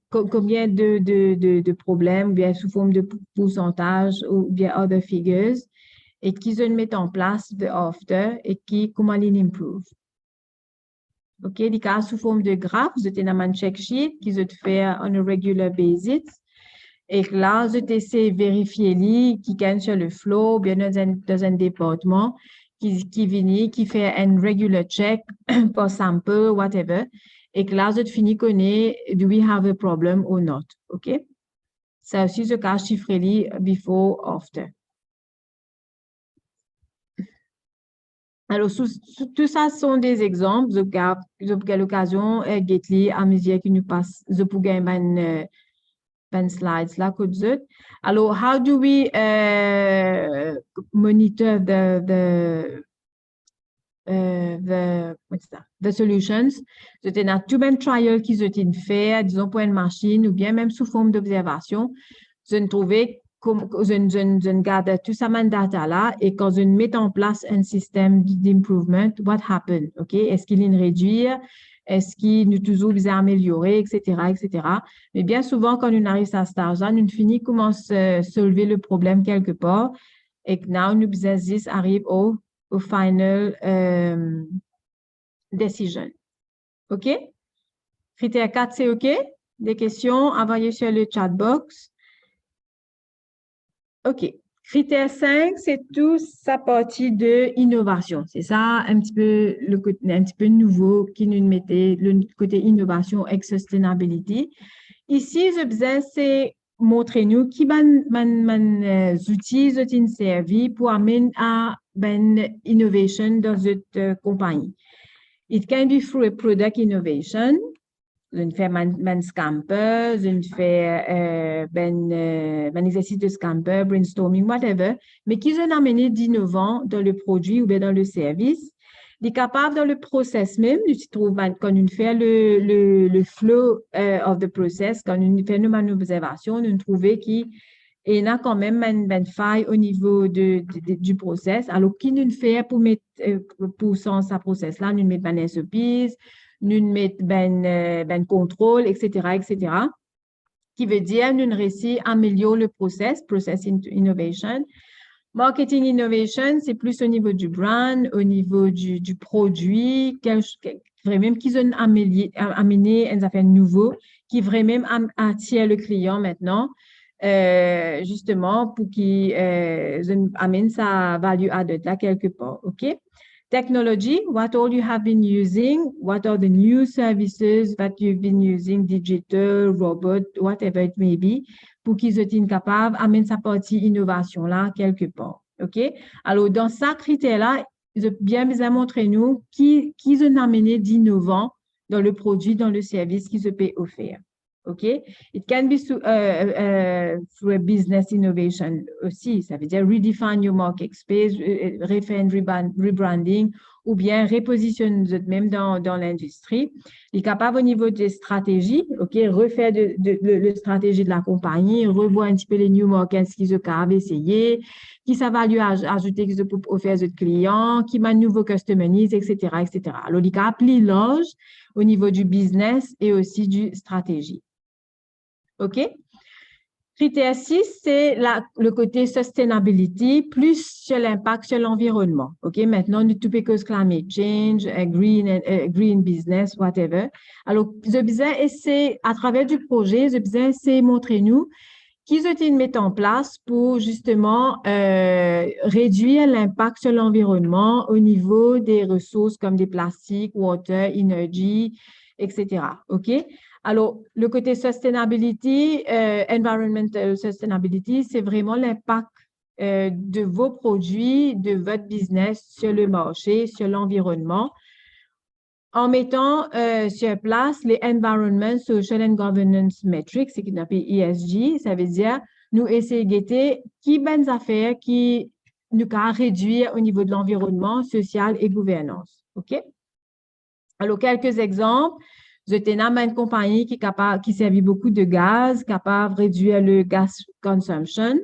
combien de problèmes, bien sous forme de pourcentage ou bien other figures, et qui se mettent en place the after et comment ils improve. OK? Les cas sous forme de graphe, je tiens un check sheet qui se fait on a regular basis. Et là, je t'essaie de vérifier qui gagne sur le flow, bien dans un département, qui vient, qui fait un regular check pour sample, whatever. Et là, je te finis connaître, do we have a problem or not? OK? Ça aussi, je cache chiffrer before, after. Alors, tout ça sont des exemples. Je l'occasion, Gately, à mesure que nous passe, je peux gagner slides là, alors, how do we monitor the solutions? C'est un tout même trial qui sont fait, disons, pour une machine ou bien même sous forme d'observation. Je ne trouvais je garde tout ça, data là, et quand je mets en place un système d'improvement, what happened? OK? Est-ce qu'il y a une réduire? Est-ce qu'il nous toujours besoin améliorer, etc., etc. Mais bien souvent, quand on arrive à cet âge-là, on finit comment soulever le problème quelque part et que now nous arrive au final decision. OK? Critère 4, c'est OK? Des questions, envoyez sur le chat box. OK. Critère 5, c'est tout sa partie de innovation. C'est ça un petit peu le côté un petit peu nouveau qui nous mettait le côté innovation et sustainability. Ici, je besoin c'est montrer nous qui outils ont servi pour amener à ben innovation dans cette compagnie. It can be through a product innovation. Je fais mon scamper, je fais ben exercice de scamper, brainstorming, whatever, mais qui sont amenés d'innovant dans le produit ou bien dans le service. Il est capable dans le process même, quand on fait le flow of the process, quand on fait une observation, on trouve qui et il y a quand même une faille au niveau du process. Alors, qui nous fait pour mettre, pour sa process là, nous mettons ben SOPs, nous mettons ben contrôle, etc., etc., qui veut dire nous réussissons à améliorer le process innovation. Marketing innovation, c'est plus au niveau du brand, au niveau du produit, vraiment qu'ils ont amené un affaire nouveau, qui vraiment attire le client maintenant, justement pour qu'il amène sa value added là quelque part, OK? Technology, what all you have been using, what are the new services that you've been using, digital, robot, whatever it may be, pour qu'ils soient capables d'amener sa partie innovation là quelque part. OK? Alors, dans ce critère-là, ils ont bien montré nous qui ont amené d'innovant dans le produit, dans le service qu'ils peuvent offrir. OK? It can be through a business innovation aussi. Ça veut dire redefine your market space, refaire rebranding ou bien repositionner même dans l'industrie. Il est capable au niveau des stratégies, OK, refaire le stratégie de la compagnie, revoir un petit peu les new markets qu'ils ont essayé, qui ça va lui ajouter qu'ils ont offert aux clients, qui m'a nouveau customer needs, etc., etc. Alors, il est capable plus large au niveau du business et aussi du stratégie. OK? Critère 6, c'est le côté sustainability plus sur l'impact sur l'environnement. OK? Maintenant, nous tout cause climate change, green business, whatever. Alors, je besoin essayer, à travers du projet, je besoin essayer montrer nous qu'ils ont mis en place pour justement réduire l'impact sur l'environnement au niveau des ressources comme des plastiques, water, energy, etc. OK? Alors, le côté sustainability, environmental sustainability, c'est vraiment l'impact de vos produits, de votre business sur le marché, sur l'environnement, en mettant sur place les Environment, Social and Governance Metrics, ce qu'on appelle ESG. Ça veut dire, nous essayer de guetter qui bonnes affaires qui nous can réduire au niveau de l'environnement, social et gouvernance. OK? Alors, quelques exemples. Zotenam a une compagnie qui servit beaucoup de gaz, capable de réduire le gas consumption,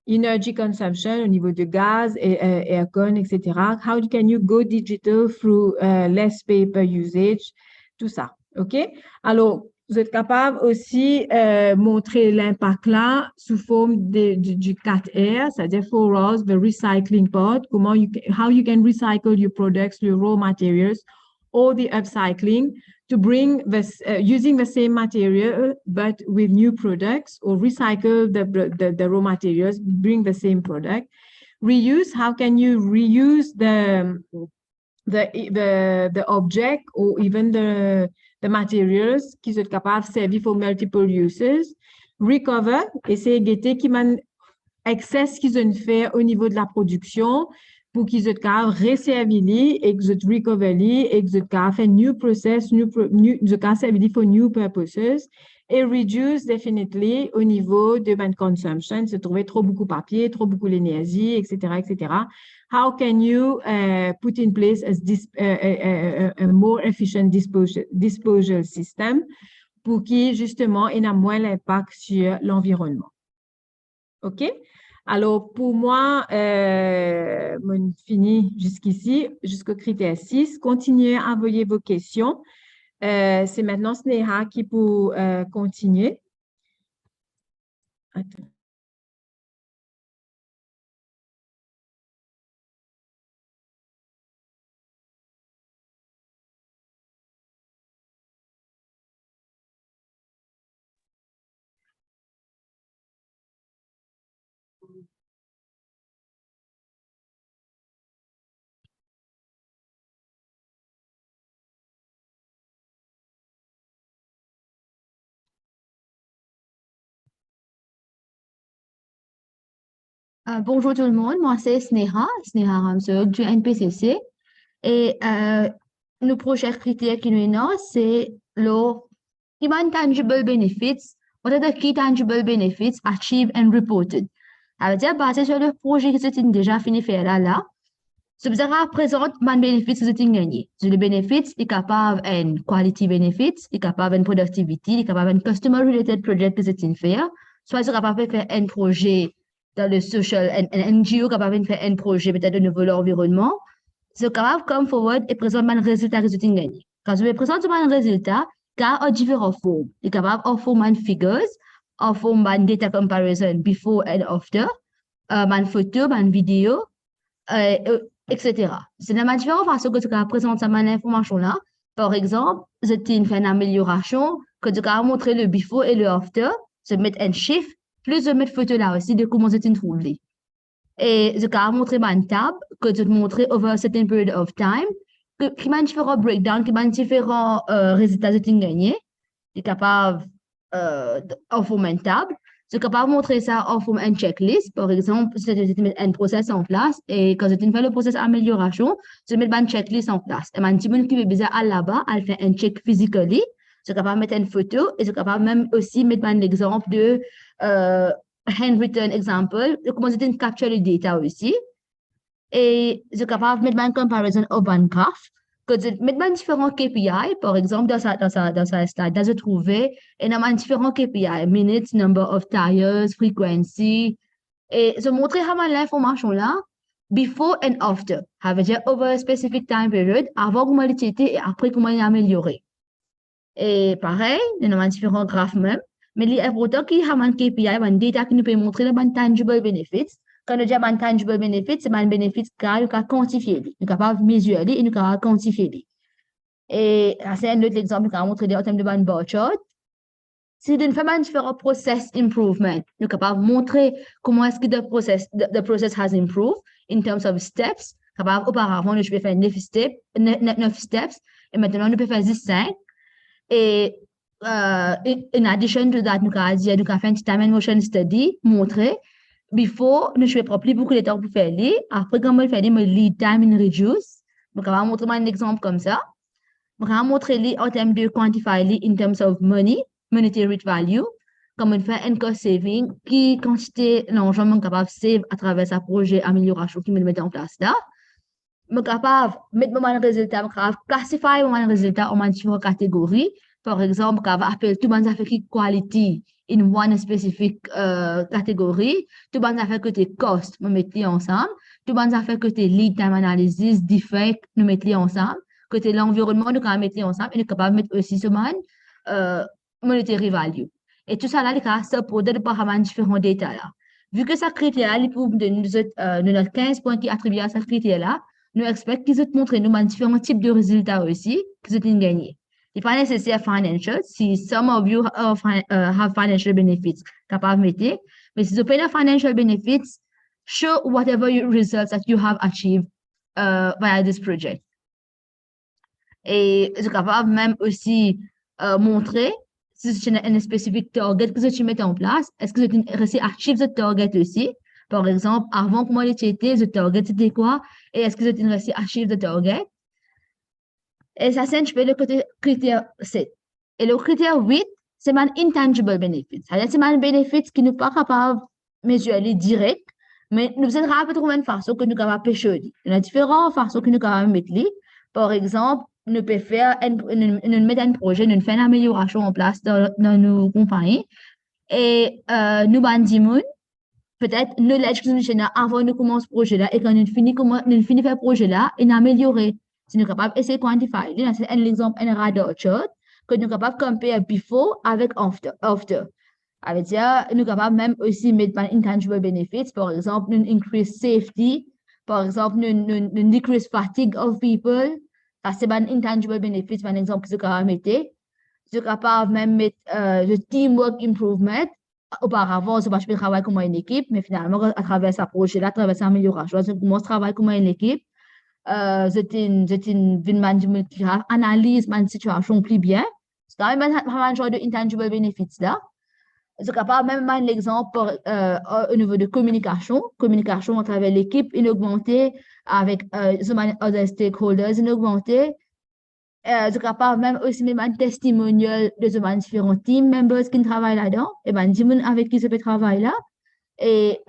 energy consumption au niveau de gaz, et aircon, etc. How can you go digital through less paper usage? Tout ça. OK? Alors, vous êtes capable aussi montrer l'impact là sous forme du 4R, c'est-à-dire 4Rs, the recycling part, how you can recycle your products, your raw materials, or the upcycling to bring this using the same material but with new products, or recycle the raw materials, bring the same product. Reuse, how can you reuse the object or even the materials qui sont capables de servir for multiple uses. Recover, essayer de guetter qui man excess qu'ils ont fait au niveau de la production pour qu'ils soient capables de resservir et qu'ils soient recover et qu'ils soient capables de faire new process, servir for new purposes. Et reduce definitely au niveau de man consumption, se trouver trop beaucoup de papier, trop beaucoup d'énergie, etc., etc. How can you put in place a more efficient disposal system pour qui justement il a moins l'impact sur l'environnement. OK? Alors, pour moi, on finit jusqu'ici, jusqu'au critère 6. Continuez à envoyer vos questions. C'est maintenant Sneha qui peut continuer. Attends. Bonjour tout le monde, moi c'est Sneha Ramseur du NPCC et le prochain critère qui nous est c'est le key tangible benefits, what are the key tangible benefits achieved and reported. Ça veut dire basé sur le projet que vous avez déjà fini de faire là, ça veut dire présente les bénéfices que vous avez gagnés. Les bénéfices, est capable de quality benefits, est capable de productivity, est capable de customer related project que vous avez fait. soit je suis capable de faire un projet dans le social, un NGO capable de faire un projet peut-être au niveau de l'environnement, je suis capable de come forward et présenter un résultat que je gagné. Quand je vais présenter un résultat, car en différentes formes. Je suis capable en forme de figures, en forme de data comparison before and after, une photo, une vidéo, etc. C'est la différente façon que tu peux présenter cette information-là. Par exemple, je t'ai fait une amélioration, que tu peux montrer le before et le after, je mettre un chiffre, plus je mettre photo là aussi de comment je t'ai trouvé. Et je peux montrer une table, que je te montrer over a certain period of time, qui m'a différents breakdowns, qui m'a différents résultats que tu as gagnés. Tu es capable en forme une table. Je suis capable de montrer ça en forme une checklist. Par exemple, si je mets un process en place et quand je fais le process d'amélioration, je mets une checklist en place. Et mon team qui veut bien aller là-bas, elle fait un check physically. Je suis capable de mettre une photo et je suis capable même aussi de mettre un exemple de handwritten example, de comment je capture le data aussi. Et je suis capable de mettre une comparison au bon graph. Que je mets différents KPI, par exemple, dans sa slide, je trouvé, et dans différents KPI, minutes, number of tires, frequency, et je montrer l'information là, before and after. Ça veut dire over a specific time period, avant comment il était et après comment il est amélioré. Et pareil, il y a différents graphes même, mais il est important qu'il y ait un KPI, un data qui nous peut montrer les tangible benefits. Quand on dit un tangible benefit, c'est un bénéfice qu'on peut quantifier, nous capable de mesurer et nous capable de quantifier. Et c'est un autre exemple qu'on a montré en termes de bar chart. Si nous faisons différents process improvement, nous capable de montrer comment est-ce que the process has improved in terms of steps. Capable auparavant, nous pouvons faire 9 steps, et maintenant nous pouvons faire 5. Et in addition to that, nous avons fait un time and motion study, montrer before, nous ne prends plus beaucoup de temps pour faire les. Après, quand je fais les, lead time in reduce. Donc, on va montrer un exemple comme ça. On va montrer les en termes de quantify les in terms of money, monetary value. Comme on fait un cost saving, qui quantité l'argent qu'on est capable de save à travers ce projet amélioration qui me met en place là. Je suis capable de mettre mon résultat, je suis capable de classifier mon résultat en différentes catégories. Par exemple, je vais appeler tout le monde fait quality in one specific category. Tout le monde fait côté cost, nous mettons ensemble. Tout le monde fait côté lead time analysis, defect, nous mettons ensemble. Côté l'environnement, nous mettons ensemble. Et nous sommes capables de mettre aussi ce monetary value. Et tout ça là, c'est pour de avoir différents détails là. Vu que ce critère là, pour de notre 15 points qui attribuent à ce critère là, nous espérons qu'ils ont montré nous différents types de résultats aussi qu'ils ont gagnés. Il n'est pas nécessaire financial. Si some of you have financial benefits, capable de mettre. Mais si vous avez financial benefits, show whatever results that you have achieved via this project. Et vous êtes capable même aussi montrer si c'est un spécifique target que vous mettez en place. Est-ce que vous avez réussi à achieve ce target aussi? Par exemple, avant comment il était, le target c'était quoi? Et est-ce que vous avez réussi à achieve le target? Et ça, c'est le côté critère 7. Et le critère 8, c'est un intangible benefit. C'est un bénéfice qui n'est pas capable de mesurer direct, mais nous avons capable de trouver une façon que nous sommes capables de pêcher. Il y a différentes façons que nous sommes capables de mettre. Par exemple, nous pouvons faire nous mettre un projet, nous faisons une amélioration en place dans nos compagnies. Et nous bandons peut-être knowledge que nous avons avant de commencer ce projet-là et quand nous finissons de faire ce projet-là, et améliorer. Si nous sommes capables d'essayer de quantifier, c'est un exemple, un radar chart, que nous sommes capables de comparer before avec after. Avec ça, nous sommes capables même aussi de mettre intangible benefits, par exemple, nous increase safety, par exemple, nous decrease fatigue of people. Ça, c'est un intangible benefits, par exemple, que nous sommes capables de mettre. Nous sommes capables même de mettre le teamwork improvement. Auparavant, je ne travailler comme une équipe, mais finalement, à travers ce projet-là, à travers cette amélioration, je commence à travailler comme une équipe. C'est une management qui analyse ma situation plus bien. C'est quand même un genre de intangible benefits là. C'est capable même un exemple au niveau de communication à travers l'équipe, une augmentée avec other stakeholders, une augmentée. C'est capable même aussi même un testimonial de différents team members qui travaillent là-dedans, et ben dis avec qui je peux travailler là. Et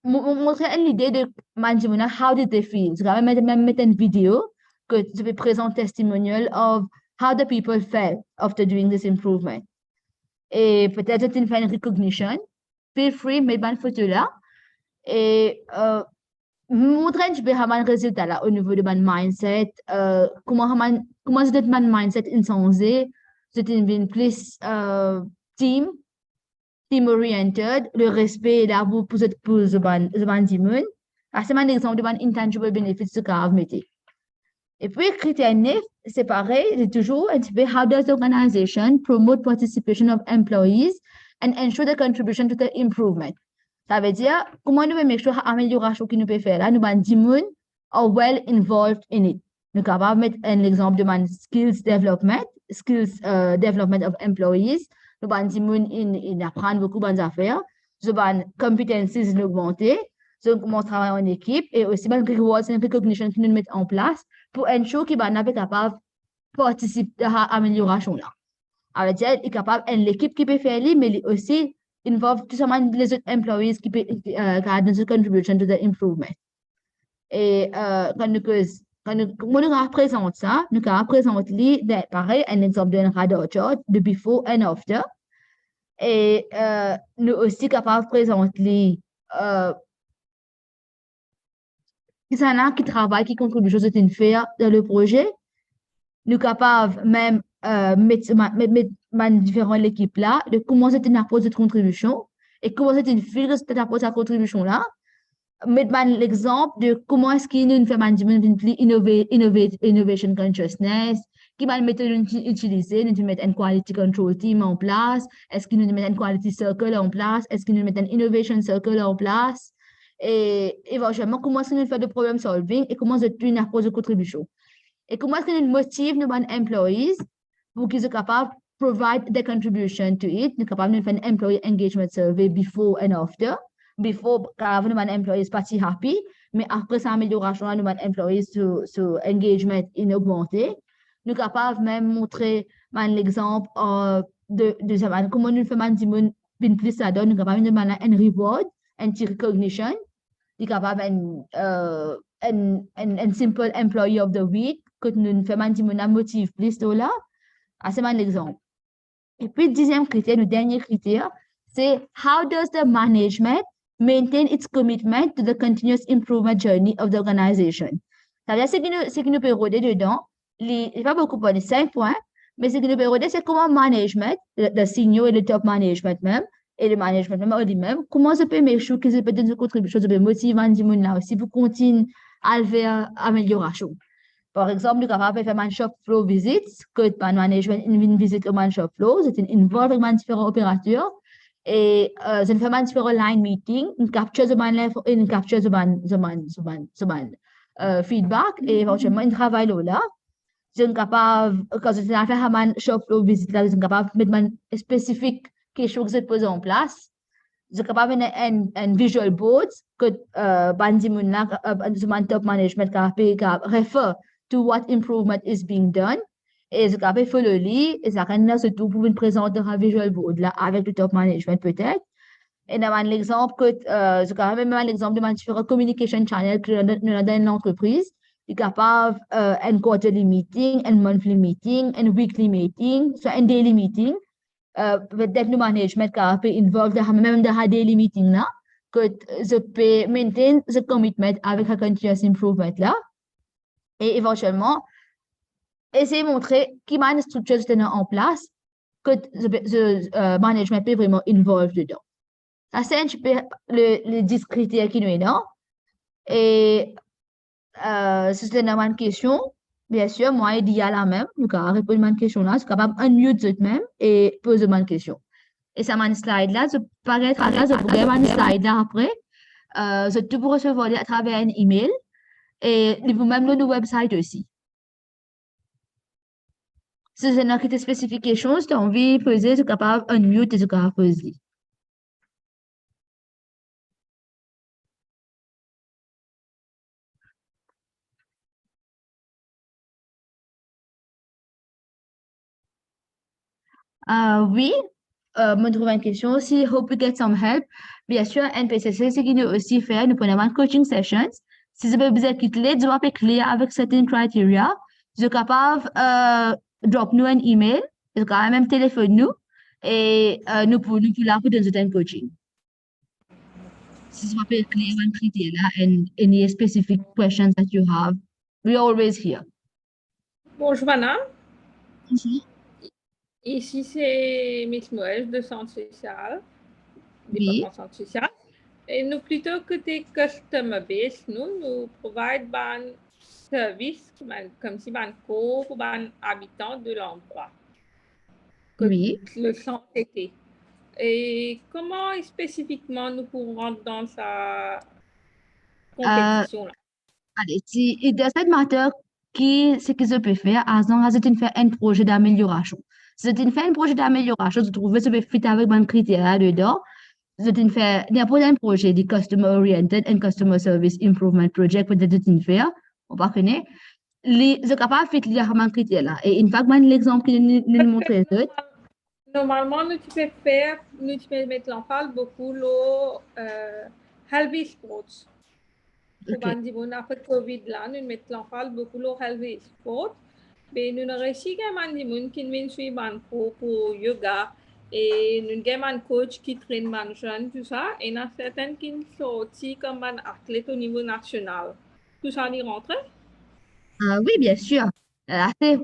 montrer l'idée de management, how did they feel? Je vais même mettre une vidéo que je vais présenter testimonial of how the people felt after doing this improvement. Et peut-être tu fais une recognition. Feel free, mettre une photo là. Et montrer un peu le résultat là au niveau de mon mindset. Comment c'est mon mindset insensé. C'est une plus team-oriented. Le respect est là pour ce team. C'est un exemple de mon intangible benefits que vous mettez. Et puis, critère 9, c'est pareil, c'est toujours un petit peu how does the organization promote participation of employees and ensure the contribution to the improvement. Ça veut dire, comment nous pouvons make sure l'amélioration que nous pouvons faire là, nous avons 10 personnes are well involved in it. Nous sommes capables de mettre un exemple de skills development of employees. Nous avons 10 personnes apprendre beaucoup de affaires. Nous avons competencies augmentées. Nous avons travailler en équipe et aussi les rewards et recognition que nous mettons en place pour ensure qu'ils sont capables de participer à l'amélioration là. Alors, il est capable l'équipe qui peut faire, mais aussi involve tout simplement les autres employees qui peuvent garder une contribution to the improvement. Et quand nous représentons ça, nous représentons pareil un exemple d'un radar chart de before and after. Et nous aussi capables de présenter qui travaillent, qui contribuent aux autres faire dans le projet. Nous capables même mettre différentes équipes là, de comment c'est une approche de contribution et comment c'est une file de cette approche de contribution là. Mettre l'exemple de comment est-ce qu'il nous fait innovation consciousness, qui va mettre utiliser, nous mettre un quality control team en place, est-ce qu'il nous met un quality circle en place, est-ce qu'il nous met un innovation circle en place, et éventuellement comment est-ce que nous fait de problem solving et comment c'est une approche de contribution. Et comment est-ce que nous motive nos employees pour qu'ils soient capables de provide their contribution to it. Nous sommes capables de faire un employee engagement survey before and after. Before, quand nos employees partis happy, mais après sa amélioration, nos employees sur engagement in augmenté. Nous sommes capables même montrer l'exemple de comment nous faisons plus ça donne. Nous sommes capables de faire un reward, un recognition. Nous sommes capables un simple employee of the week que nous faisons un motive plus là. C'est un exemple. Et puis, le dixième critère, le dernier critère, c'est how does the management maintain its commitment to the continuous improvement journey of the organization. C'est-à-dire, ce qui nous peut regarder dedans, il n'y a pas beaucoup pour les 5 points, mais ce qui nous peut regarder, c'est comment management, le senior et le top management même, et le management même lui-même, comment ça peut make sure qu'ils peuvent donner une contribution, ça peut motiver les gens là aussi pour continuer à faire amélioration. Par exemple, nous sommes capables de faire un shop floor visits, que le management une visite au man shop floor, c'est une involve avec différents opérateurs, et c'est une fait différents line meeting, une capture de feedback, et éventuellement, un travail là. Nous sommes capables, quand nous avons fait un shop floor visit, nous sommes capables de mettre une spécifique quelque chose qui se pose en place. Nous sommes capables de mettre un visual board, que le top management réfère to what improvement is being done. Et ce qu'on fait le lit, et ça rend surtout pour une présenter un visual board là avec le top management peut-être. Et nous avons l'exemple que, ce qu'on même l'exemple de différents communication channels que nous avons dans l'entreprise. Il est capable un quarterly meeting, un monthly meeting, un weekly meeting, soit un daily meeting. Peut-être le management qui peut involve même dans un daily meeting là, que je peux maintain ce commitment avec un continuous improvement là. Et éventuellement, essayer de montrer qu'il y a une structure en place que le management peut vraiment involve dedans. Ça, c'est un peu les 10 critères qui nous est là. Et si c'est une question, bien sûr, moi, il y a la même. Nous avons répondu à une question là, je suis capable d'unmute même et poser une question. Et ça m'a une slide là, je paraîtra là, je pourrais avoir une slide là après. Je peux vous recevoir à travers un email. Et vous-même, le website aussi. Si c'est une critère spécification, si tu as envie de poser, tu es capable d'unmute et tu es capable de poser. Oui, me trouve une question aussi. Hope you get some help. Bien sûr, NPCC, ce qui nous aussi fait, nous prenons un coaching sessions. Si vous avez besoin de clés, vous avez clés avec certaines criteria. Vous êtes capable de drop nous un email. Vous êtes capable même téléphoner nous. et nous pour là pour donner un coaching. Si ce soit clear and criteria and any specific questions that you have, we're always here. Bonjour, madame. Mhm. Ici, c'est Miss Moël de Centre social, Oui. département Centre social. Et nous, plutôt que des customer base, nous provide un service comme si un cours pour un habitant de l'endroit. Que Oui. le centre était. Et comment spécifiquement nous pourrons rentrer dans sa compétition-là? Allez, si it doesn't matter ce que je peux faire, as long as tu fais un projet d'amélioration. Si tu fais un projet d'amélioration, tu trouves que tu peux fit avec un critère dedans. Si tu fais n'importe un projet de customer oriented and customer service improvement project, peut-être tu fais, on va connaître. Je capable de faire un critère là. Et in fact, l'exemple que nous montrons, Normalement, nous tu peux mettre l'emphase beaucoup le healthy sports. Pour on a fait Covid là, nous mettons l'emphase beaucoup le healthy sports. Mais nous avons réussi à des gens qui viennent suivre un cours pour yoga et nous avons un coach qui traîne man jeune, tout ça. Et il y a certains qui sont sortis comme un athlète au niveau national. Tout ça, y rentre? Oui, bien sûr.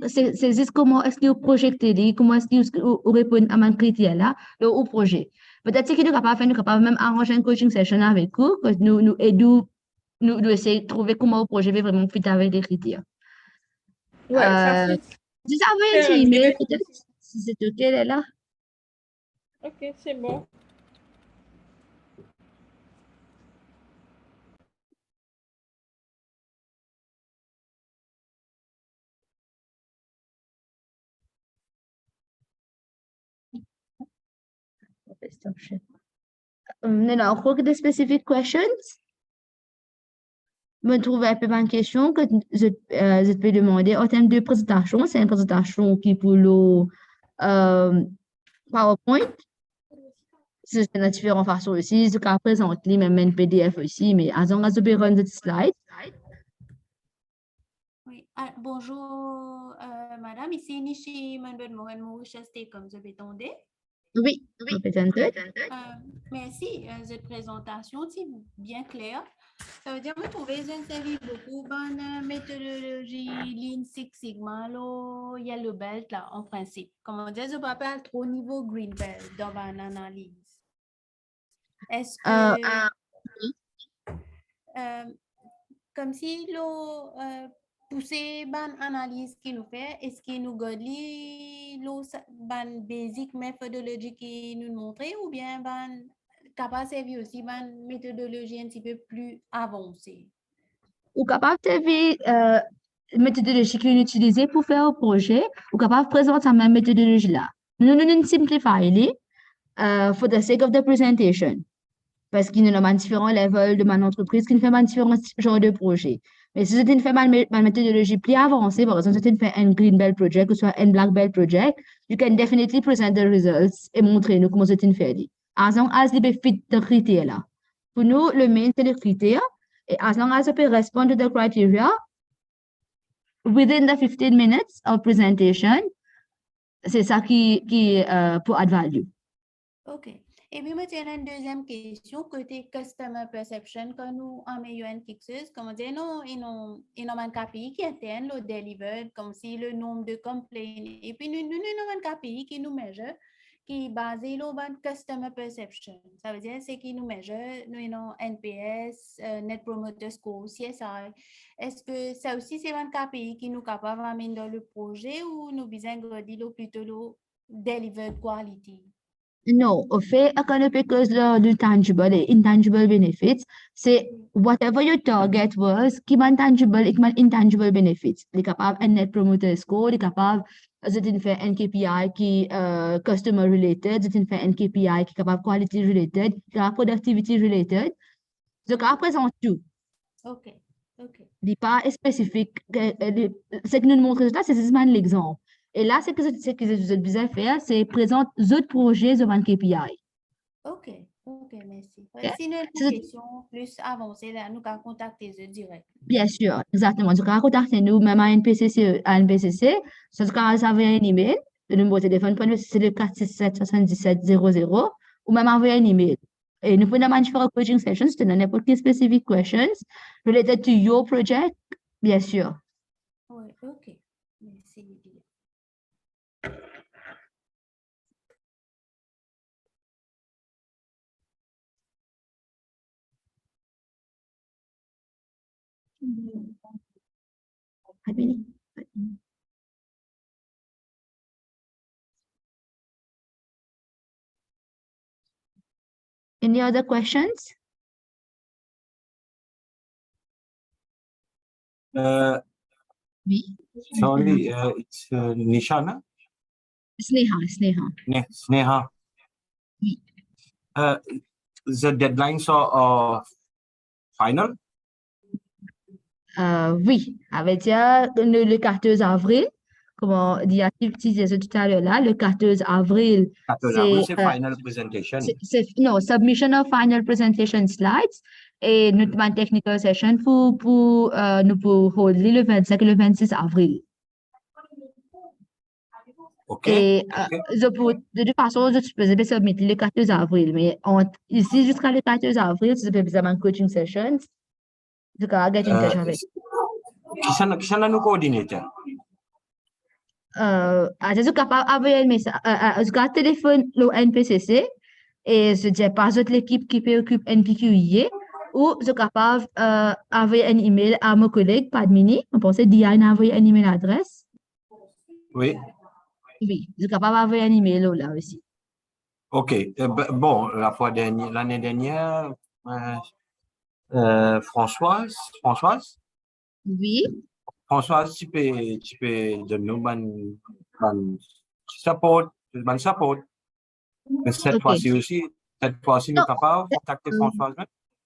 C'est juste comment est-ce que vous projetez, comment est-ce que vous répondez à un critère là, au projet. Peut-être que nous sommes capables de faire, nous sommes capables même arranger une coaching session avec vous, que nous aidons, nous essayons de trouver comment le projet va vraiment fit avec les critères. Ouais, ça c'est. Vous avez un petit email, peut-être, si c'est OK là. Ok, c'est bon. Now, encore des specific questions? Me trouve un peu une question que je peux demander en termes de présentation. C'est une présentation qui pour le PowerPoint. C'est de différentes façons aussi. Je peux présenter même un PDF aussi, mais as long as you run the slide. Oui, bonjour madame, ici Nishi Manbet Mohan Mauritius comme je vais tendre. Oui, peut-être. Merci, cette présentation, c'est bien clair. Ça veut dire que vous trouvez une série beaucoup bonne méthodologie Lean Six Sigma, le Yellow Belt là, en principe. Comment dire, je ne peux pas trop niveau Green Belt dans une analyse. Est-ce que, comme si le pousser ban analyse qui nous fait, est-ce qu'il nous garde ban basic méthodologie qui nous montre ou bien ban capable de servir aussi ban méthodologie un petit peu plus avancée? Ou capable de méthodologie qu'on utilise pour faire un projet, ou capable de présenter la même méthodologie là. Nous simplifions for the sake of the presentation. Parce qu'il y a différents levels de mon entreprise qui fait différents genres de projets. Mais si tu fais ma méthodologie plus avancée, par exemple, si tu fais un Green Belt Project ou soit un Black Belt Project, you can definitely present the results et montrer nous comment tu fais. As long as you fit the critères là. Pour nous, le main, c'est les critères. Et as long as you peux répondre to the criteria within the 15 minutes of presentation, c'est ça qui pour add value. OK. Et puis, moi, j'ai une deuxième question, côté customer perception, quand nous améliorons quelque chose, comment dire, non, il y a un KPI qui atteint le delivered, comme si le nombre de complaints, et puis nous avons un KPI qui nous mesure, qui est basé sur le customer perception. Ça veut dire, c'est qui nous mesure, nous avons NPS, Net Promoter Score, CSI. Est-ce que ça aussi, c'est un KPI qui nous est capable d'amener dans le projet ou nous besoin de dire plutôt le delivered quality? No, au fait, because the tangible et intangible benefits, c'est whatever your target was, qui est tangible et qui est intangible benefits. Il est capable un net promoter score, il est capable de faire un KPI qui est customer related, de faire un KPI qui est capable quality related, qui est capable productivity related. Donc, à présent, tout. OK. Il n'est pas spécifique. Ce que nous montrons là, c'est juste l'exemple. Et là, ce que vous êtes besoin de faire, c'est présenter d'autres projets devant le KPI. OK, merci. Okay. Si nous avons une question plus avancée, là, nous pouvons contacter eux direct. Bien sûr, exactement. Donc, contactez-nous même à NPCC. Ça, vous avez un email. le numéro de téléphone pour nous, c'est le 467 77 00, ou même envoyer un email. Et nous pouvons faire un coaching session, si tu as n'importe quelle specific questions related to your project, bien sûr. Oui, ok. Merci, Lydia. Any other questions? Oui. Sorry, it's Nishana? Sneha. Sneha. Oui. The deadlines are final? Oui, avec dire le 14 avril, comment dire, tu disais tout à l'heure là, le 14 avril, 14 avril, c'est c'est final presentation. non, submission of final presentation slides et nous avons une technical session pour nous pour hold le 25 et le 26 avril. OK. Et OK. de toute façon, je peux submettre le 14 avril, mais ici jusqu'à le 14 avril, tu peux besoin un coaching session. Tu peux get in touch avec. Qui sont nos coordinateurs? Je suis capable d'envoyer un message, je suis téléphone le NPCC et je dis pas toute l'équipe qui préoccupe NPQIA ou je suis capable d'envoyer un email à mon collègue Padmini. On pensait Diane a envoyé un email adresse. Oui. Oui, je suis capable d'envoyer un email là aussi. OK. Bon, l'année dernière, Françoise, Oui. tu peux donner un support. Mais cette OK. fois-ci aussi, nous sommes Non, capables de contacter Françoise?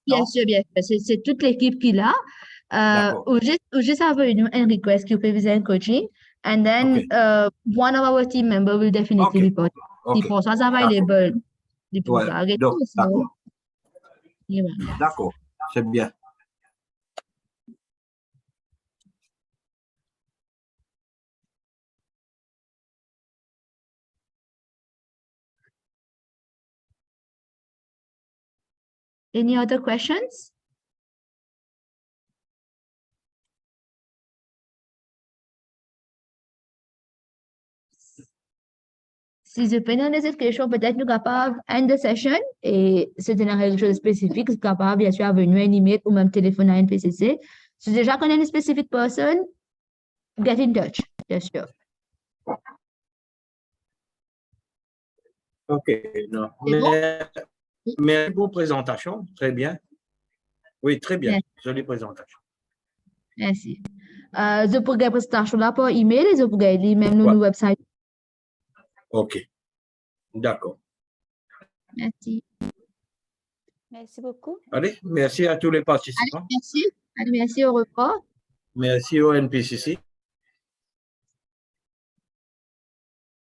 bien Non? sûr, bien sûr. C'est toute l'équipe qui est là. D'accord. Ou juste envoyer un request qui peut viser un coaching. And then one of our team members will definitely OK. report. Si OK. François is available, il Ouais. pourra arrêter. D'accord. Voilà. D'accord. C'est bien. Any other questions? Si je peux donner cette question, peut-être nous capables end the session et c'est quelque chose de spécifique, c'est capable bien sûr à venir un email ou même téléphoner à NPCC. Si déjà connais une specific person, get in touch, bien sûr. OK. Non. C'est bon? Merci pour la présentation. Très bien. Oui, très bien. Merci. Jolie présentation. Merci. Je pourrais la présentation là par email et je pourrais lire même nos website. OK. D'accord. Merci. Merci beaucoup. Allez, merci à tous les participants. Allez, merci. Allez, merci, au revoir. Merci au NPCC.